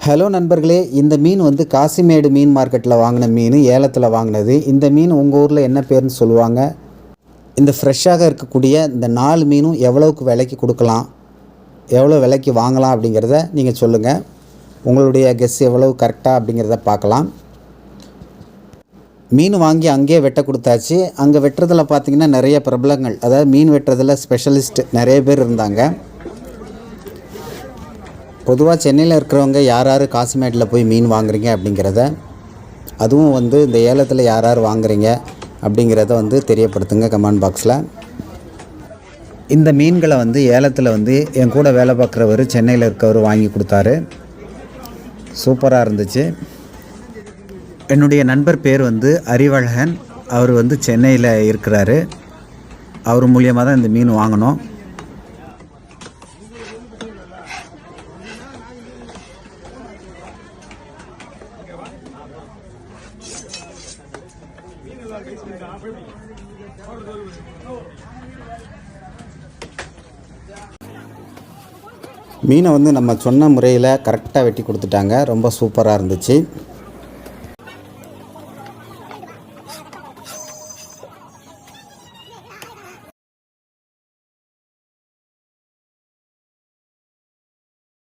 Hello நண்பர்களே, இந்த மீன் வந்து காசிமேடு மீன் மார்க்கெட்டில் வாங்கின மீன், ஏலத்தில் வாங்கினது. இந்த மீன் உங்கள் ஊரில் என்ன பேர்னு சொல்லுவாங்க? இந்த ஃப்ரெஷ்ஷாக இருக்கக்கூடிய இந்த 4 மீனும் எவ்வளோக்கு விலைக்கு கொடுக்கலாம், எவ்வளோ விலைக்கு வாங்கலாம் அப்படிங்கிறத நீங்கள் சொல்லுங்கள். உங்களுடைய கெஸ் எவ்வளவு கரெக்டாக அப்படிங்கிறத பார்க்கலாம். மீன் வாங்கி அங்கேயே வெட்ட கொடுத்தாச்சு. அங்கே வெட்டுறதில் பார்த்திங்கன்னா நிறைய பிரபலங்கள், அதாவது மீன் வெட்டுறதில் ஸ்பெஷலிஸ்ட் நிறைய பேர் இருந்தாங்க. பொதுவாக சென்னையில் இருக்கிறவங்க யார் யார் காசிமேட்டில் போய் மீன் வாங்குறீங்க அப்படிங்கிறத, அதுவும் வந்து இந்த ஏலத்தில் யார் யார் வாங்குறீங்க அப்படிங்கிறத வந்து தெரியப்படுத்துங்க கமெண்ட் பாக்ஸில். இந்த மீன்களை வந்து ஏலத்தில் வந்து என் கூட வேலை பார்க்குறவர் சென்னையில் இருக்கவர் வாங்கி கொடுத்தாரு. சூப்பராக இருந்துச்சு. என்னுடைய நண்பர் பேர் வந்து அறிவழகன். அவர் வந்து சென்னையில் இருக்கிறாரு. அவர் மூலியமாக தான் இந்த மீன் வாங்கினோம். மீனை வந்து நம்ம சொன்ன முறையில் கரெக்டாக வெட்டி கொடுத்துட்டாங்க. ரொம்ப சூப்பராக இருந்துச்சு.